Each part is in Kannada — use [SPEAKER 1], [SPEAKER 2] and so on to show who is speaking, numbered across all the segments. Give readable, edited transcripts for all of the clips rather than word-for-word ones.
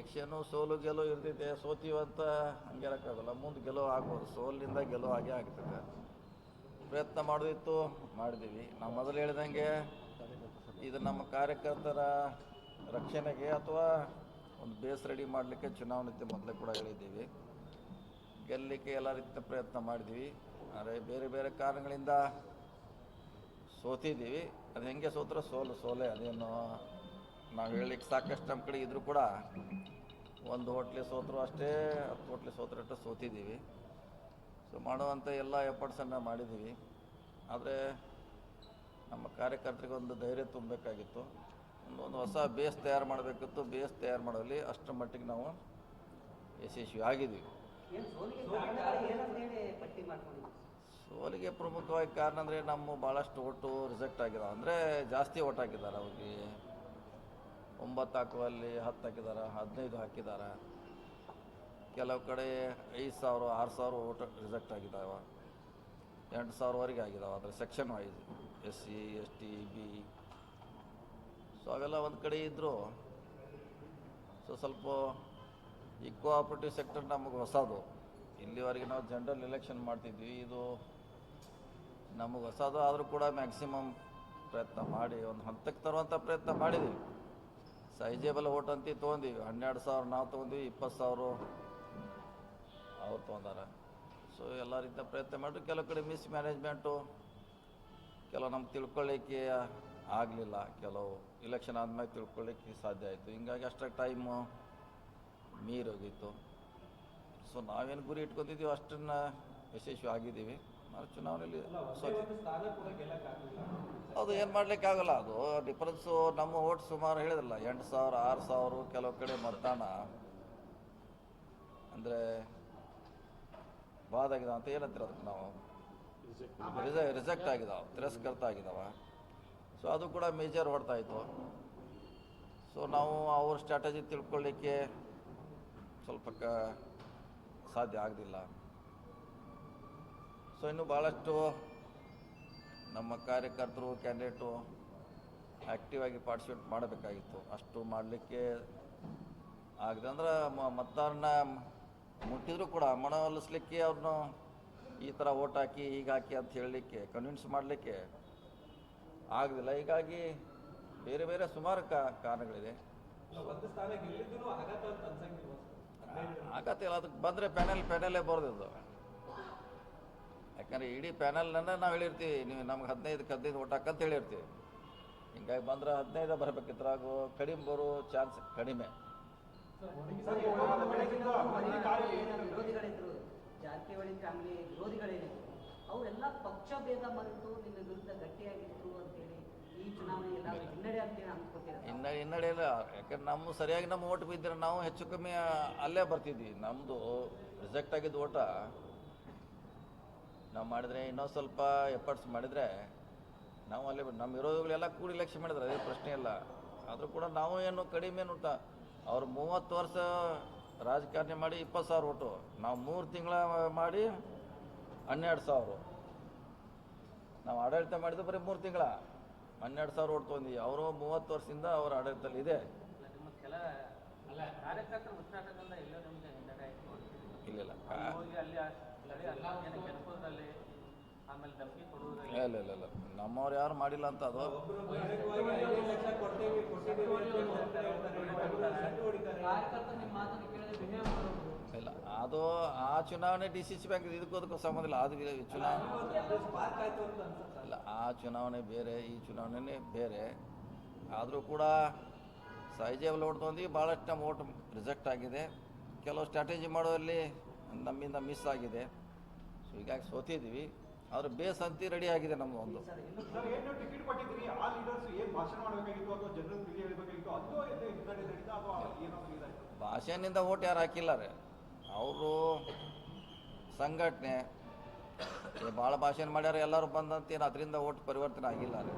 [SPEAKER 1] ಎಲೆಕ್ಷನ್ನು ಸೋಲು ಗೆಲುವು ಇರ್ತೈತೆ. ಸೋತೀವಂತ ಹಂಗೆ ಇರೋಕ್ಕಾಗಲ್ಲ, ಮುಂದೆ ಗೆಲುವು ಆಗ್ಬೋದು. ಸೋಲಿನಿಂದ ಗೆಲುವು ಆಗೇ ಆಗ್ತದೆ. ಪ್ರಯತ್ನ ಮಾಡೋದಿತ್ತು, ಮಾಡಿದ್ದೀವಿ. ನಾವು ಮೊದಲು ಹೇಳಿದಂಗೆ ಇದು ನಮ್ಮ ಕಾರ್ಯಕರ್ತರ ರಕ್ಷಣೆಗೆ ಅಥವಾ ಒಂದು ಬೇಸ್ ರೆಡಿ ಮಾಡಲಿಕ್ಕೆ ಚುನಾವಣೆ ಮೊದಲೇ ಕೂಡ ಹೇಳಿದ್ದೀವಿ. ಗೆಲ್ಲಲಿಕ್ಕೆ ಎಲ್ಲ ರೀತಿಯ ಪ್ರಯತ್ನ ಮಾಡಿದ್ದೀವಿ. ಆದರೆ ಬೇರೆ ಬೇರೆ ಕಾರಣಗಳಿಂದ ಸೋತಿದ್ದೀವಿ. ಅದು ಹೆಂಗೆ ಸೋತ್ರೆ ಸೋಲೆ, ಅದೇನು ನಾವು ಹೇಳಲಿಕ್ಕೆ ಸಾಕಷ್ಟು ನಮ್ಮ ಕಡೆ ಇದ್ದರೂ ಕೂಡ ಒಂದು ಹೋಟ್ಲಿ ಸೋತರು ಅಷ್ಟೇ, 10 ಹೋಟ್ಲಿ ಸೋತ್ರು ಅಷ್ಟೇ ಸೋತಿದ್ದೀವಿ. ಸೊ ಮಾಡುವಂಥ ಎಲ್ಲ ಎಫರ್ಟ್ಸನ್ನು ಮಾಡಿದ್ದೀವಿ. ಆದರೆ ನಮ್ಮ ಕಾರ್ಯಕರ್ತರಿಗೆ ಒಂದು ಧೈರ್ಯ ತುಂಬಬೇಕಾಗಿತ್ತು, ಒಂದು ಹೊಸ ಬೇಸ್ ತಯಾರು ಮಾಡಬೇಕಿತ್ತು. ಬೇಸ್ ತಯಾರು ಮಾಡೋಲ್ಲಿ ಅಷ್ಟರ ಮಟ್ಟಿಗೆ ನಾವು ಯಶಸ್ವಿ ಆಗಿದ್ದೀವಿ. ಸೋಲಿಗೆ ಪ್ರಮುಖವಾಗಿ ಕಾರಣ ಅಂದರೆ ನಮ್ಮ ಭಾಳಷ್ಟು ಓಟು ರಿಜೆಕ್ಟ್ ಆಗಿದಾವೆ. ಅಂದರೆ ಜಾಸ್ತಿ ಓಟ್ ಹಾಕಿದ್ದಾರೆ. ಅವ್ರಿಗೆ 9 ಹಾಕುವಲ್ಲಿ 10 ಹಾಕಿದ್ದಾರೆ, 15 ಹಾಕಿದ್ದಾರೆ. ಕೆಲವು ಕಡೆ 5,000 6,000 ಓಟ್ ರಿಜೆಕ್ಟ್ ಆಗಿದ್ದಾವೆ, 8,000ವರೆಗೆ ಆಗಿದ್ದಾವೆ. ಅದರ section wise SC ST B. So ಅವೆಲ್ಲ ಒಂದು ಕಡೆ ಇದ್ದರು. ಸೊ ಸ್ವಲ್ಪ ಈ ಕೋಆಪ್ರೇಟಿವ್ ಸೆಕ್ಟರ್ ನಮಗೆ ಹೊಸದು. ಇಲ್ಲಿವರೆಗೆ ನಾವು ಜನರಲ್ ಎಲೆಕ್ಷನ್ ಮಾಡ್ತಿದ್ವಿ, ಇದು ನಮಗೆ ಹೊಸದು. ಆದರೂ ಕೂಡ ಮ್ಯಾಕ್ಸಿಮಮ್ ಪ್ರಯತ್ನ ಮಾಡಿ ಒಂದು ಹಂತಕ್ಕೆ ತರುವಂಥ ಪ್ರಯತ್ನ ಮಾಡಿದ್ದೀವಿ. ಸೈಜೇಬಲ್ ಓಟ್ ಅಂತ ತೊಗೊಂಡಿವಿ. 12,000 ನಾವು ತೊಗೊಂಡ್ವಿ, 20,000 ಅವ್ರು ತೊಗೊಂಡಾರ. ಸೊ ಎಲ್ಲ ರೀತಿಯ ಪ್ರಯತ್ನ ಮಾಡಿದ್ರು. ಕೆಲವು ಕಡೆ ಮಿಸ್ ಮ್ಯಾನೇಜ್ಮೆಂಟು, ಕೆಲವು ನಮ್ಗೆ ತಿಳ್ಕೊಳ್ಳಿಕ್ಕೆ ಆಗಲಿಲ್ಲ. ಕೆಲವು ಇಲೆಕ್ಷನ್ ಆದಮೇಲೆ ತಿಳ್ಕೊಳ್ಳಿಕ್ಕೆ ಸಾಧ್ಯ ಆಯಿತು. ಹಿಂಗಾಗಿ ಅಷ್ಟೇ ಟೈಮು ಮೀರೋಗಿತ್ತು. ಸೊ ನಾವೇನು ಗುರಿ ಇಟ್ಕೊತಿದ್ದೀವಿ ಅಷ್ಟನ್ನು ಯಶಸ್ವಿ ಆಗಿದ್ದೀವಿ. ನಾವು ಚುನಾವಣೆಯಲ್ಲಿ ಅದು ಏನು ಮಾಡಲಿಕ್ಕಾಗಲ್ಲ. ಅದು ಡಿಫ್ರೆನ್ಸು ನಮ್ಮ ಓಟ್ ಸುಮಾರು ಹೇಳಿದ್ರಲ್ಲ, 8,000 6,000. ಕೆಲವು ಕಡೆ ಮತದಾನ ಅಂದರೆ ಬಾದಾಗಿದಾವೆ ಅಂತ ಏನಂತೀರ ಅದಕ್ಕೆ ನಾವು ರಿಜೆಕ್ಟ್ ಆಗಿದಾವೆ, ತಿರಸ್ಕೃತ ಆಗಿದ್ದಾವೆ. ಸೊ ಅದು ಕೂಡ ಮೇಜರ್ ಹೊಡ್ತಾಯಿತ್ತು. ಸೊ ನಾವು ಅವ್ರ ಸ್ಟ್ರಾಟಜಿ ತಿಳ್ಕೊಳ್ಳಿಕ್ಕೆ ಸ್ವಲ್ಪ ಸಾಧ್ಯ ಆಗಲಿಲ್ಲ. ಸೊ ಇನ್ನು ಭಾಳಷ್ಟು ನಮ್ಮ ಕಾರ್ಯಕರ್ತರು ಕ್ಯಾಂಡಿಡೇಟು ಆ್ಯಕ್ಟಿವ್ ಆಗಿ ಪಾರ್ಟಿಸಿಪೇಟ್ ಮಾಡಬೇಕಾಗಿತ್ತು. ಅಷ್ಟು ಮಾಡಲಿಕ್ಕೆ ಆಗದೆ ಅಂದ್ರೆ ಮತದಾರನ ಮುಟ್ಟಿದ್ರು ಕೂಡ ಮನವೊಲಿಸ್ಲಿಕ್ಕೆ ಅವ್ರನ್ನ ಈ ಥರ ಓಟ್ ಹಾಕಿ ಹೀಗೆ ಹಾಕಿ ಅಂತ ಹೇಳಲಿಕ್ಕೆ ಕನ್ವಿನ್ಸ್ ಮಾಡಲಿಕ್ಕೆ ಆಗಲಿಲ್ಲ. ಹೀಗಾಗಿ ಬೇರೆ ಬೇರೆ ಸುಮಾರು ಕಾರಣಗಳಿದೆ. ಆಗತ್ತಿಲ್ಲ, ಅದಕ್ಕೆ ಬಂದರೆ ಪ್ಯಾನಲ್ಲೇ ಬರೋದಿದ್ದು. ಯಾಕಂದರೆ ಇಡೀ ಪ್ಯಾನಲ್ನನ್ನು ನಾವು ಹೇಳಿರ್ತೀವಿ, ನೀವು ನಮ್ಗೆ 15 ಓಟ್ ಹಾಕಂತ ಹೇಳಿರ್ತೀವಿ. ಹಿಂಗಾಗಿ ಬಂದ್ರೆ 15 ಬರಬೇಕಿತ್ತು, ಹಾಗೂ ಕಡಿಮೆ ಬರೋ ಚಾನ್ಸ್ ಕಡಿಮೆ.
[SPEAKER 2] ಜಾರಕಿಹೊಳಿ ಫ್ಯಾಮಿಲಿ ವಿರೋಧಿಗಳೇನಿದ್ರು ಅವರೆಲ್ಲ ಪಕ್ಷ ಭೇದ ಮರೆತು ನಿಮ್ಮ ವಿರುದ್ಧ ಗಟ್ಟಿಯಾಗಿತ್ತು ಅಂತೇಳಿ ಈ ಚುನಾವಣೆ ಎಲ್ಲ ಹಿನ್ನಡೆ ಅಂತೇಳಿ ಅನ್ಕೋತೀರ?
[SPEAKER 1] ಹಿನ್ನಡೆ ಇಲ್ಲ. ಯಾಕಂದ್ರೆ ನಮ್ಮ ಸರಿಯಾಗಿ ನಮ್ಮ ಓಟ್ ಬಿದ್ದರೆ ನಾವು ಹೆಚ್ಚು ಕಮ್ಮಿ ಅಲ್ಲೇ ಬರ್ತಿದ್ವಿ. ನಮ್ಮದು ರಿಜೆಕ್ಟ್ ಆಗಿದ್ದು ಓಟ ನಾವು ಮಾಡಿದರೆ, ಇನ್ನೊಂದು ಸ್ವಲ್ಪ ಎಫರ್ಟ್ಸ್ ಮಾಡಿದರೆ ನಾವು ಅಲ್ಲೇ ನಮ್ಮ ವಿರೋಧಿಗಳೆಲ್ಲ ಕೂಡಿ ಇಲೆಕ್ಷನ್ ಮಾಡಿದ್ರೆ ಅದೇ ಪ್ರಶ್ನೆ ಇಲ್ಲ. ಆದರೂ ಕೂಡ ನಾವು ಏನು ಕಡಿಮೆ ಏನು ಅವ್ರು 30 ವರ್ಷ ರಾಜಕಾರಣ ಮಾಡಿ 20,000 ಓಟು, ನಾವು 3 ತಿಂಗಳ ಮಾಡಿ 12,000. ನಾವು ಆಡಳಿತ ಮಾಡಿದ್ದು ಬರೀ 3 ತಿಂಗಳ 12,000 ಓಟ್ ತೊಗೊಂಡಿವಿ. ಅವರು 30 ವರ್ಷದಿಂದ ಅವ್ರ ಆಡಳಿತದಲ್ಲಿ ಇದೆ. ಇಲ್ಲ ಇಲ್ಲ ನಮ್ಮವ್ರು ಯಾರು ಮಾಡಿಲ್ಲ ಅಂತ. ಅದು ಇಲ್ಲ, ಅದು ಆ ಚುನಾವಣೆ DCC ಬ್ಯಾಂಕ್ ಇದಕ್ಕೂ ಸಂಬಂಧ ಇಲ್ಲ. ಅದು ಚುನಾವಣೆ ಇಲ್ಲ, ಆ ಚುನಾವಣೆ ಬೇರೆ, ಈ ಚುನಾವಣೆನೇ ಬೇರೆ. ಆದರೂ ಕೂಡ ಸೈಜೇಬಲ್ ಓಟ್ ತೊಗೊಂಡು ಭಾಳಷ್ಟು ನಮ್ಮ ಓಟ್ ರಿಜೆಕ್ಟ್ ಆಗಿದೆ. ಕೆಲವು ಸ್ಟ್ರಾಟಜಿ ಮಾಡೋಲ್ಲಿ ನಮ್ಮಿಂದ ಮಿಸ್ ಆಗಿದೆ. ಸೊ ಹೀಗಾಗಿ ಸೋತಿದ್ದೀವಿ. ಆದ್ರೆ ಬೇಸ್ ಅಂತಿ ರೆಡಿ ಆಗಿದೆ ನಮ್ದು. ಒಂದು ಭಾಷೆನಿಂದ ಓಟ್ ಯಾರು ಹಾಕಿಲ್ಲ ರೀ. ಅವರು ಸಂಘಟನೆ ಭಾಳ ಭಾಷಣ ಮಾಡ್ಯಾರ, ಎಲ್ಲರೂ ಬಂದಂತೇನು ಅದರಿಂದ ಓಟ್ ಪರಿವರ್ತನೆ ಆಗಿಲ್ಲ ರೀ.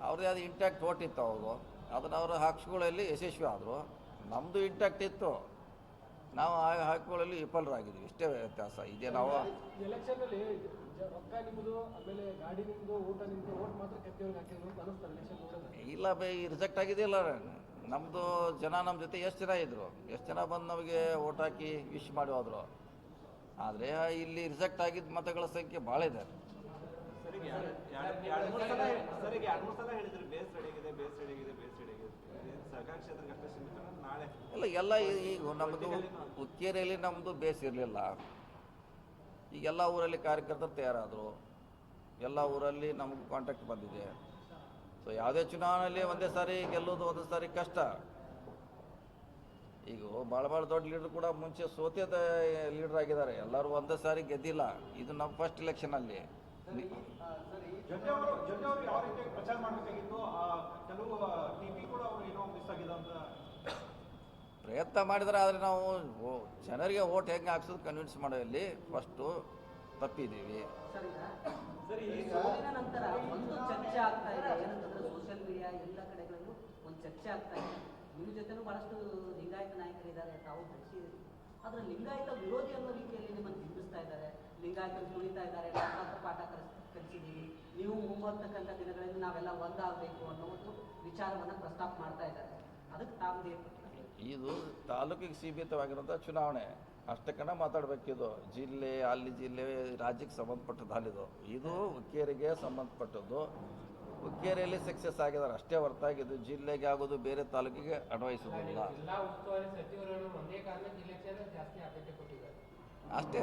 [SPEAKER 1] ಅವ್ರದ್ದು ಅದು ಇಂಟ್ಯಾಕ್ಟ್ ಓಟ್ ಇತ್ತು, ಅವರು ಅದನ್ನು ಅವರು ಹಾಕ್ಸ್ಕೊಳ್ಳಲ್ಲಿ ಯಶಸ್ವಿ ಆದರು. ನಮ್ಮದು ಇಂಟ್ಯಾಕ್ಟ್ ಇತ್ತು, ನಾವು ಹಾಕಿಕೊಳ್ಳಲು ವಿಫಲರಾಗಿದ್ದೀವಿ. ಇಷ್ಟೇ ವ್ಯತ್ಯಾಸ ಇದೆ. ನಾವು
[SPEAKER 3] ಎಲೆಕ್ಷನ್ನಲ್ಲಿ ರೊಕ್ಕ ನಿಮ್ಮದು, ಆಮೇಲೆ ಗಾಡಿ ನಿಮ್ಮದು, ಊಟ ನಿಮ್ಮದು, ಓಟ್ ಮಾತ್ರ ಕೆತ್ತವ್ರಿಗೆ ಹಾಕಿದ್ರು ಅಂತ ಅನಿಸ್ತಾರೆ ಎಲೆಕ್ಷನ್ ನೋಡಿದ್ರೆ.
[SPEAKER 1] ಇಲ್ಲ ಈ ರಿಜೆಕ್ಟ್ ಆಗಿದೆಯಲ್ಲ, ನಮ್ಮದು ಜನ ನಮ್ಮ ಜೊತೆ ಎಷ್ಟು ಜನ ಇದ್ದರು, ಎಷ್ಟು ಜನ ಬಂದು ನಮಗೆ ಓಟ್ ಹಾಕಿ ವಿಶ್ ಮಾಡಿ ಹೋದರು. ಆದರೆ ಇಲ್ಲಿ ರಿಜೆಕ್ಟ್ ಆಗಿದ್ದ ಮತಗಳ ಸಂಖ್ಯೆ ಭಾಳ ಇದೆ.
[SPEAKER 4] ಸರಿಗೆ ಎರಡು ಮೂರು ಸಲ ಹೇಳಿದ್ರು ಬೇಸ್ ರೆಡಿಯಾಗಿದೆ, ಬೇಸ್ ರೆಡಿಯಾಗಿದೆ, ಬೇಸ್ ರೆಡಿಯಾಗಿದೆ. ಸರ್ಕಾರಿ ಕ್ಷೇತ್ರಕ್ಕೆ ಅಷ್ಟೇ ಸೀಮಿತ, ನಾಳೆ
[SPEAKER 1] ಎಲ್ಲ ಈಗ ನಮ್ಮದು ಹುಕ್ಕೇರಿಯಲ್ಲಿ ನಮ್ಮದು ಬೇಸ್ ಇರಲಿಲ್ಲ. ಈಗ ಎಲ್ಲ ಊರಲ್ಲಿ ಕಾರ್ಯಕರ್ತರು ತಯಾರಾದರು, ಎಲ್ಲ ಊರಲ್ಲಿ ನಮಗೆ ಕಾಂಟ್ಯಾಕ್ಟ್ ಬಂದಿದೆ. ಸೊ ಯಾವುದೇ ಚುನಾವಣೆಯಲ್ಲಿ ಒಂದೇ ಸಾರಿ ಗೆಲ್ಲೋದು ಒಂದೊಂದು ಸಾರಿ ಕಷ್ಟ. ಈಗ ಭಾಳ ದೊಡ್ಡ ಲೀಡರ್ ಕೂಡ ಮುಂಚೆ ಸೋತಿದ ಲೀಡರ್ ಆಗಿದ್ದಾರೆ, ಎಲ್ಲರೂ ಒಂದೇ ಸಾರಿ ಗೆದ್ದಿಲ್ಲ. ಇದು ನಮ್ಮ ಫಸ್ಟ್ ಇಲೆಕ್ಷನಲ್ಲಿ.
[SPEAKER 4] ಜೊತೆ ಅವರು ಯಾವ ರೀತಿ ಪ್ರಚಾರ ಮಾಡಬೇಕಾಗಿತ್ತು, ಕೆಲವು ಟಿಪಿ ಕೂಡ ಅವರು ಏನೋ ಮಿಸ್ ಆಗಿದೆ ಅಂತ
[SPEAKER 1] ಪ್ರಯತ್ನ ಮಾಡಿದ್ರೆ, ಆದರೆ ನಾವು ಜನರಿಗೆ ಓಟ್ ಹೆಂಗೆ ಹಾಕ್ಸೋದು ಕನ್ವಿನ್ಸ್ ಮಾಡೋಲ್ಲಿ ಫಸ್ಟು ತಪ್ಪಿದ್ದೀವಿ.
[SPEAKER 2] ಸರಿ, ಈ ಸೋಲಿನ ನಂತರ ಒಂದು ಚರ್ಚೆ ಆಗ್ತಾ ಇದೆ, ಏನಂತಂದ್ರೆ ಸೋಷಿಯಲ್ ಮೀಡಿಯಾ ಎಲ್ಲ ಕಡೆಗಳಲ್ಲೂ ಒಂದು ಚರ್ಚೆ ಆಗ್ತಾ ಇದೆ. ನಿಮ್ಮ ಜೊತೆನೂ ಬಹಳಷ್ಟು ಲಿಂಗಾಯತ ನಾಯಕರಿದ್ದಾರೆ, ತಾವು ಬೆಳೆಸಿದ್ದೀರಿ. ಆದರೆ ಲಿಂಗಾಯತ ವಿರೋಧಿ ಅನ್ನೋ ರೀತಿಯಲ್ಲಿ ನಿಮ್ಮನ್ನು ಬಿಂಬಿಸ್ತಾ ಇದ್ದಾರೆ, ಲಿಂಗಾಯತರು ತುಳಿತಾ ಇದ್ದಾರೆ, ಪಾಠ ಕಲಿಸಿದ್ದೀವಿ, ನೀವು ಮುಂಬರ್ತಕ್ಕಂಥ ದಿನಗಳಲ್ಲಿ ನಾವೆಲ್ಲ ಒಂದಾಗಬೇಕು ಅನ್ನೋ ಒಂದು ವಿಚಾರವನ್ನು ಪ್ರಸ್ತಾಪ ಮಾಡ್ತಾ ಇದ್ದಾರೆ. ಅದಕ್ಕೆ ತಾವು
[SPEAKER 1] ಇದು ತಾಲೂಕಿಗೆ ಸೀಮಿತವಾಗಿರೋಂಥ ಚುನಾವಣೆ ಅಷ್ಟಕ್ಕನ ಮಾತಾಡಬೇಕಿದು. ಜಿಲ್ಲೆ ಅಲ್ಲಿ ಜಿಲ್ಲೆ ರಾಜ್ಯಕ್ಕೆ ಸಂಬಂಧಪಟ್ಟದ್ದು ಅಲ್ಲಿದು. ಇದು ಹುಕ್ಕೇರಿಗೆ ಸಂಬಂಧಪಟ್ಟದ್ದು. ಹುಕ್ಕೇರಿಯಲ್ಲಿ ಸಕ್ಸಸ್ ಆಗಿದ್ದಾರೆ ಅಷ್ಟೇ ಹೊರತಾಗಿದ್ದು ಜಿಲ್ಲೆಗೆ ಆಗೋದು ಬೇರೆ ತಾಲೂಕಿಗೆ ಅನ್ವಯಿಸೋದಿಲ್ಲ. ಅಷ್ಟೇ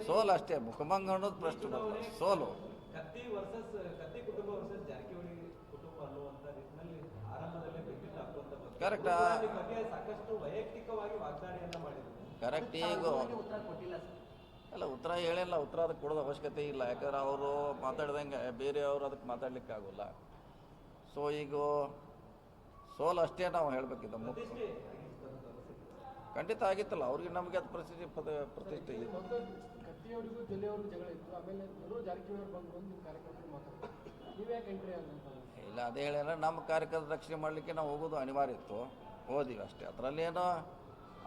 [SPEAKER 1] ಸೋಲು, ಅಷ್ಟೇ ಮುಖಭಂಗ ಅನ್ನೋದು ಪ್ರಶ್ನೆ ಬರ್ತದೆ. ಸೋಲು
[SPEAKER 4] ಕತ್ತಿ ಕುಟುಂಬ ವರ್ಸಸ್ ಜಾರಕಿಹೊಳಿ ಕುಟುಂಬ ಅನ್ನುವಂಥ ನಿಟ್ಟಿನಲ್ಲಿ ಆರಂಭದಲ್ಲೇ ಬೆಂಕಿಟ್ಟು ಹಾಕುವಂತ
[SPEAKER 1] ಕರೆಕ್ಟ್
[SPEAKER 4] ಬಗ್ಗೆ ಸಾಕಷ್ಟು ವೈಯಕ್ತಿಕವಾಗಿ ವಾಗ್ದಾಳಿಯನ್ನ ಮಾಡಿದ್ರು.
[SPEAKER 1] ಕರೆಕ್ಟ್. ಈಗ
[SPEAKER 2] ಉತ್ತರ ಕೊಟ್ಟಿಲ್ಲ ಸರ್.
[SPEAKER 1] ಅಲ್ಲ, ಉತ್ತರ ಹೇಳಿಲ್ಲ. ಉತ್ತರ ಅದಕ್ಕೆ ಕೊಡೋದು ಅವಶ್ಯಕತೆ ಇಲ್ಲ. ಯಾಕಂದ್ರೆ ಅವರು ಮಾತಾಡ್ದಂಗೆ ಬೇರೆಯವರು ಅದಕ್ಕೆ ಮಾತಾಡ್ಲಿಕ್ಕೆ ಆಗೋಲ್ಲ. ಸೊ ಈಗ ಸೋಲು ಅಷ್ಟೇ ನಾವು ಹೇಳಬೇಕಿದ್ದ. ಖಂಡಿತ ಆಗಿತ್ತಲ್ಲ, ಅವ್ರಿಗೆ ನಮಗೆ ಅದು ಪ್ರತಿಷ್ಠೆ ಇದೆ.
[SPEAKER 3] ಕತ್ತಿಯವರಿಗೂ ಜಿಲ್ಲೆಯವ್ರಿಗೂ ಜಗಳ ಇತ್ತು, ಆಮೇಲೆ ಎಲ್ಲರೂ ಜಾರಕಿಹೊಳಿ ಬಂದು ನಿಮ್ಮ ಕಾರ್ಯಕರ್ತರು ಮಾತಾಡ್ತಾರೆ, ನೀವ್ಯಾಕೆ ಎಂಟ್ರಿ ಅಂತ?
[SPEAKER 1] ಇಲ್ಲ, ಅದೇ ಹೇಳಿದ್ರೆ ನಮ್ಮ ಕಾರ್ಯಕರ್ತರ ರಕ್ಷಣೆ ಮಾಡಲಿಕ್ಕೆ ನಾವು ಹೋಗೋದು ಅನಿವಾರ್ಯ ಇತ್ತು, ಹೋದಿವಿ ಅಷ್ಟೇ. ಅದರಲ್ಲೇನೋ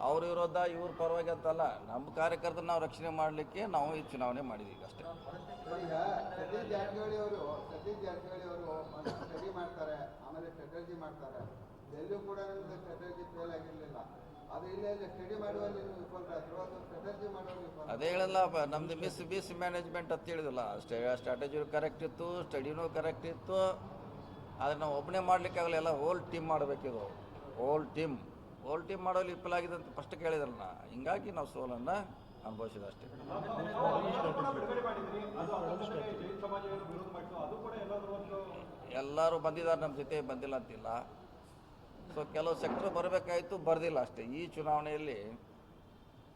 [SPEAKER 1] ಅವ್ರ ವಿರೋಧ ಇವ್ರ ಪರವಾಗಿ ಅಂತಲ್ಲ, ನಮ್ಮ ಕಾರ್ಯಕರ್ತರು ನಾವು ರಕ್ಷಣೆ ಮಾಡಲಿಕ್ಕೆ ನಾವು ಈ ಚುನಾವಣೆ ಮಾಡಿದ್ದೀವಿ ಅಷ್ಟೇ.
[SPEAKER 5] ಈಗ ಸತೀಶ್ ಜಾರಕಿಹೊಳಿ ಅವರು ಸ್ಟಡಿ ಮಾಡ್ತಾರೆ, ಆಮೇಲೆ ಸ್ಟ್ರಾಟಜಿ ಮಾಡ್ತಾರೆ. ಎಲ್ಲೂ ಕೂಡ ನಮ್ದು ಸ್ಟ್ರಾಟಜಿ ಫೇಲ್ ಆಗಿರಲಿಲ್ಲ. ಅದು ಇಲ್ಲೇ ಸ್ಟಡಿ ಮಾಡುವಲ್ಲಿ ವಿಫಲರಾದ್ರು, ಅದು ಸ್ಟ್ರಾಟಜಿ ಮಾಡುವಲ್ಲಿ ವಿಫಲ.
[SPEAKER 1] ಅದೇ ಹೇಳಲ್ಲ, ನಮ್ಮದು ಮಿಸ್ ಮ್ಯಾನೇಜ್ಮೆಂಟ್ ಅಂತ ಹೇಳಿದಿಲ್ಲ. ಸ್ಟ್ರಾಟಜಿ ಕರೆಕ್ಟ್ ಇತ್ತು, ಸ್ಟಡಿನೂ ಕರೆಕ್ಟ್ ಇತ್ತು. ಆದರೆ ನಾವು ಒಬ್ಬನೇ ಮಾಡಲಿಕ್ಕಾಗಲ್ಲ, ಎಲ್ಲ ಹೋಲ್ ಟೀಮ್ ಮಾಡಬೇಕಿದು. ಹೋಲ್ ಟೀಮ್ ಮಾಡೋಲ್ಲಿ ವಿಫಲ ಆಗಿದೆ ಅಂತ ಫಸ್ಟ್ ಕೇಳಿದ್ರಲ್ಲ. ಹಿಂಗಾಗಿ ನಾವು ಸೋಲನ್ನು ಅನುಭವಿಸಿದ ಅಷ್ಟೇ. ಎಲ್ಲರೂ ಬಂದಿದ್ದಾರೆ ನಮ್ಮ ಜೊತೆ, ಬಂದಿಲ್ಲ ಅಂತಿಲ್ಲ. ಸೊ ಕೆಲವು ಸೆಕ್ಟ್ರ್ ಬರಬೇಕಾಯಿತು, ಬರೆದಿಲ್ಲ ಅಷ್ಟೇ. ಈ ಚುನಾವಣೆಯಲ್ಲಿ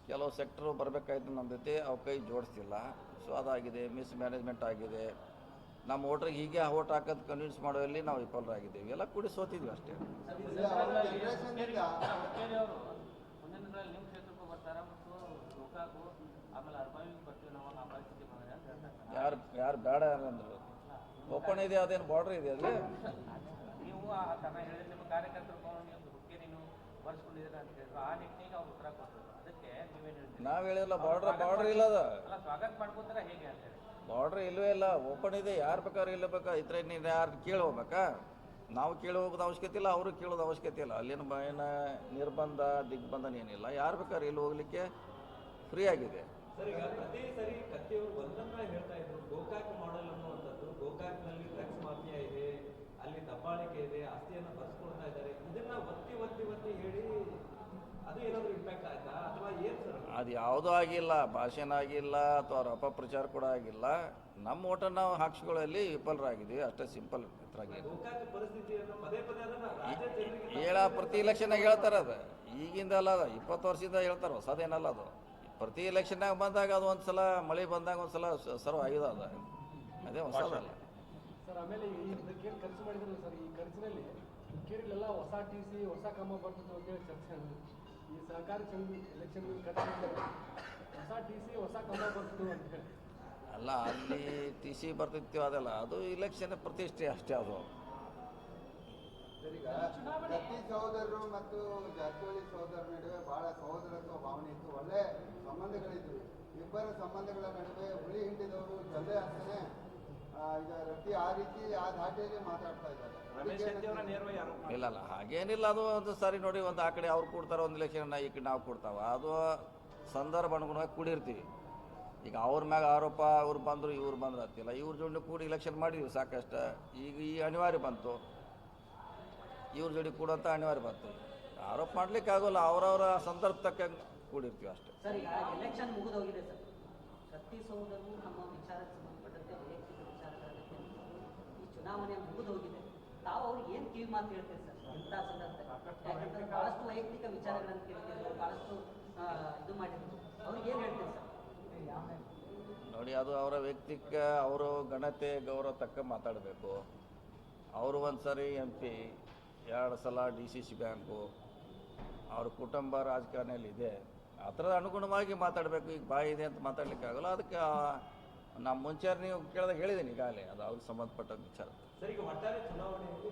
[SPEAKER 1] ಕೆಲವು ಸೆಕ್ಟ್ರು ಬರಬೇಕಾಯ್ತು ನಮ್ಮ ಜೊತೆ, ಅವು ಕೈ ಜೋಡಿಸ್ತಿಲ್ಲ. ಸೊ ಅದಾಗಿದೆ, ಮಿಸ್ ಮ್ಯಾನೇಜ್ಮೆಂಟ್ ಆಗಿದೆ. ನಮ್ಮ ವೋಟ್ರಿಗೆ ಹೀಗೆ ಓಟ್ ಹಾಕೋದು ಕನ್ವಿನ್ಸ್ ಮಾಡುವಲ್ಲಿ ನಾವು ವಿಫಲರಾಗಿದ್ದೀವಿ. ಎಲ್ಲ ಕೂಡಿ ಸೋತಿದ್ವಿ ಅಷ್ಟೇ. ಯಾರು ಬೇಡ ಯಾರಂದ್ರು ಓಪನ್ ಇದೆ, ಅದೇನು ಬಾರ್ಡ್ರ್ ಇದೆ ಅಲ್ಲಿ. ನಾವು ಹೇಳಿಲ್ಲ ಬಾರ್ಡ್ರ್ ಇಲ್ಲ, ಅದು ಬಾರ್ಡ್ರ್ ಇಲ್ಲವೇ ಇಲ್ಲ, ಓಪನ್ ಇದೆ. ಯಾರು ಬೇಕಾದ್ರೆ ಇಲ್ಲ ಬೇಕಾ ಇದ್ರೆ ನೀನು ಯಾರು ಕೇಳಿ ಹೋಗ್ಬೇಕಾ? ನಾವು ಕೇಳಿ ಹೋಗೋದು ಅವಶ್ಯಕತೆ ಇಲ್ಲ, ಅವರು ಕೇಳೋದು ಅವಶ್ಯಕತೆ ಇಲ್ಲ. ಅಲ್ಲಿನ ನಿರ್ಬಂಧ ದಿಗ್ಬಂಧನ ಏನಿಲ್ಲ. ಯಾರು ಬೇಕಾದ್ರೆ ಇಲ್ಲಿ ಹೋಗ್ಲಿಕ್ಕೆ ಫ್ರೀ ಆಗಿದೆ.
[SPEAKER 4] ಸರ್, ಈಗ ಪ್ರತಿ ಸರಿ ಕತ್ತಿಯವರು ಒಂದನ್ನ ಹೇಳ್ತಾ ಇದ್ರು, ಗೋಕಾಕ್ ಮಾಡೆಲ್ ಅನ್ನುವಂಥದ್ದು. ಗೋಕಾಕ್ನಲ್ಲಿ ಡ್ರಗ್ಸ್ ಮಾಫಿಯಾ ಇದೆ, ಅಲ್ಲಿ ದಬ್ಬಾಳಿಕೆ ಇದೆ, ಆಸ್ತಿಯನ್ನು ಬರ್ಸ್ಕೊಳ್ತಾ ಇದ್ದಾರೆ. ಇದನ್ನ ಒತ್ತಿ ಹೇಳಿ ಅದು ಏನಾದರೂ ಇಂಪ್ಯಾಕ್ಟ್ ಆಯ್ತಾ ಅಥವಾ ಏನು ಸರ್?
[SPEAKER 1] ಅದು ಯಾವುದೂ ಆಗಿಲ್ಲ, ಭಾಷಣ ಆಗಿಲ್ಲ ಅಥವಾ ಅವ್ರ ಅಪಪ್ರಚಾರ ಕೂಡ ಆಗಿಲ್ಲ. ನಮ್ಮ ಓಟನ್ನು ನಾವು ಹಾಕ್ಸ್ಕೊಳ್ಳಲ್ಲಿ ವಿಫಲರಾಗಿದ್ದೀವಿ ಅಷ್ಟೇ, ಸಿಂಪಲ್.
[SPEAKER 4] ಗೋಕಾಕ್ ಪರಿಸ್ಥಿತಿಯನ್ನು ಪದೇ ಅದನ್ನ ರಾಜ್ಯ ಜನರಿಗೆ
[SPEAKER 1] ಹೇಳ ಪ್ರತಿ ಎಲೆಕ್ಷನ್ನಾಗ ಹೇಳ್ತಾರೆ. ಅದು ಈಗಿಂದ ಅಲ್ಲ, ಅದು 20 ವರ್ಷದಿಂದ ಹೇಳ್ತಾರೆ, ಹೊಸದೇನಲ್ಲ ಅದು. ಪ್ರತಿ ಎಲೆಕ್ಷನ್ನಾಗ ಬಂದಾಗ ಅದು ಒಂದು ಸಲ ಮಳೆ ಬಂದಾಗ ಒಂದು ಸಲ ಸರ್ವ್ ಆಗಿದೆ, ಅದು ಅದೇ ಹೊಸದಲ್ಲ
[SPEAKER 3] ಸರ್. ಆಮೇಲೆ ಇದಕ್ಕೆ ಖರ್ಚು ಮಾಡಿದ್ರಲ್ಲ ಸರ್, ಈ ಖರ್ಚಿನಲ್ಲಿ ಹುಕ್ಕೇರಿಲೆಲ್ಲ ಹೊಸ TC ಹೊಸ ಕ್ರಮ ಬರ್ತದೆ ಅಂತೇಳಿ ಚರ್ಚೆ. ಈ ಸಹಕಾರಿ ಎಲೆಕ್ಷನ್ ಖರ್ಚು ಹೊಸ TC ಹೊಸ ಕ್ರಮ ಬರ್ತದೆ ಅಂತ ಹೇಳಿ
[SPEAKER 1] ಅಲ್ಲ, ಅಲ್ಲಿ TC ಬರ್ತಿತ್ತು ಅದೆಲ್ಲ, ಅದು ಇಲೆಕ್ಷನ್ ಪ್ರತಿಷ್ಠೆ ಅಷ್ಟೇ. ಅದು
[SPEAKER 5] ಈಗ ಕತ್ತಿ ಸಹೋದರರು ಮತ್ತು ಜಾರಕಿಹೊಳಿ ಸಹೋದರರ ನಡುವೆ ಬಹಳ ಸಹೋದರತ್ವ ಭಾವನೆ ಇತ್ತು, ಒಳ್ಳೆ ಸಂಬಂಧಗಳಿದ್ವು. ಇಬ್ಬರ ಸಂಬಂಧಗಳ ನಡುವೆ ಹುಳಿ ಹಿಂಡಿದವರು ಜೊಲ್ಲೆ ಅಂತಾನೆ ಈಗ ರತಿ ಆ ರೀತಿ ಆ ಧಾಟಿಯಲ್ಲಿ ಮಾತಾಡ್ತಾ ಇದ್ದಾರೆ.
[SPEAKER 4] ರಮೇಶ್ ಶೆಟ್ಟಿ ಅವರ ನೇರವಾಗಿ ಆರೋಪ ಮಾಡ್ತಾರೆ.
[SPEAKER 1] ಇಲ್ಲ ಹಾಗೇನಿಲ್ಲ. ಅದು ಒಂದು ಸಾರಿ ನೋಡಿ, ಒಂದು ಆ ಕಡೆ ಅವ್ರು ಕೊಡ್ತಾರೆ ಒಂದು ಇಲೆಕ್ಷನ್, ಈ ಕಡೆ ನಾವು ಕೊಡ್ತಾವೆ. ಅದು ಸಂದರ್ಭ ಅನುಗುಣವಾಗಿ ಕೂಡಿರ್ತೀವಿ. ಈಗ ಅವ್ರ ಮ್ಯಾಗ ಆರೋಪ ಅವ್ರು ಬಂದರು ಇವ್ರು ಬಂದ್ರೆ ಹತ್ತಿಲ್ಲ, ಇವ್ರ ಜೋಡಿ ಕೂಡಿ ಇಲೆಕ್ಷನ್ ಮಾಡಿದ್ವಿ ಸಾಕಷ್ಟು. ಈಗ ಈ ಅನಿವಾರ್ಯ ಬಂತು, ಇವ್ರ ಜೋಡಿ ಕೂಡಂತ ಅನಿವಾರ್ಯ ಬಂತು. ಆರೋಪ ಮಾಡ್ಲಿಕ್ಕೆ ಆಗೋಲ್ಲ, ಅವರವರ ಸಂದರ್ಭ ತಕ್ಕಂಗೆ ಕೂಡಿರ್ತೀವಿ ಅಷ್ಟೇ.
[SPEAKER 2] ಸರ್ ಈಗ ಎಲೆಕ್ಷನ್ ಮುಗಿದೋಗಿದೆ ಸರ್. ಕತ್ತಿ ಸಹೋದರು ನಮ್ಮ ವಿಚಾರಕ್ಕೆ ಸಂಬಂಧಪಟ್ಟಂತೆ ವೈಯಕ್ತಿಕ ವಿಚಾರಗಳನ್ನ ಈ ಚುನಾವಣೆ ಮುಗಿದೋಗಿದೆ. ತಾವು ಅವ್ರಿಗೆ ಏನು ಕಿವಿ ಮಾತು ಹೇಳ್ತೀರಿ ಸರ್ ಇಂಥ ಸಂದರ್ಭದಲ್ಲಿ? ಯಾಕಂದ್ರೆ ಭಾಳಷ್ಟು ವೈಯಕ್ತಿಕ ವಿಚಾರಗಳನ್ನು ಕೇಳ್ತಿದ್ರು, ಭಾಳಷ್ಟು ಇದು ಮಾಡಿದ್ರು. ಅವ್ರಿಗೆ ಏನು ಹೇಳ್ತೀರಿ ಸರ್?
[SPEAKER 1] ನೋಡಿ, ಅದು ಅವರ ವ್ಯಕ್ತಿಕ, ಅವರು ಘನತೆ ಗೌರವ ತಕ್ಕ ಮಾತಾಡಬೇಕು. ಅವರು ಒಂದು ಸರಿ MP, 2 ಸಲ DCC ಬ್ಯಾಂಕು, ಅವ್ರ ಕುಟುಂಬ ರಾಜಕಾರಣಿಯಲ್ಲಿ ಇದೆ. ಆ ಥರದ ಅನುಗುಣವಾಗಿ ಮಾತಾಡಬೇಕು. ಈಗ ಬಾಯಿ ಇದೆ ಅಂತ ಮಾತಾಡ್ಲಿಕ್ಕೆ ಆಗೋಲ್ಲ. ಅದಕ್ಕೆ ನಮ್ಮ ಮುಂಚೆ ನೀವು ಕೇಳಿದಾಗ ಹೇಳಿದ್ದೀನಿ ಈಗಾಗಲೇ, ಅದು ಅವ್ರಿಗೆ ಸಂಬಂಧಪಟ್ಟ ವಿಚಾರ.
[SPEAKER 4] ಸರ್, ಈಗ ಒಟ್ಟಾರೆ ಚುನಾವಣೆಯಲ್ಲಿ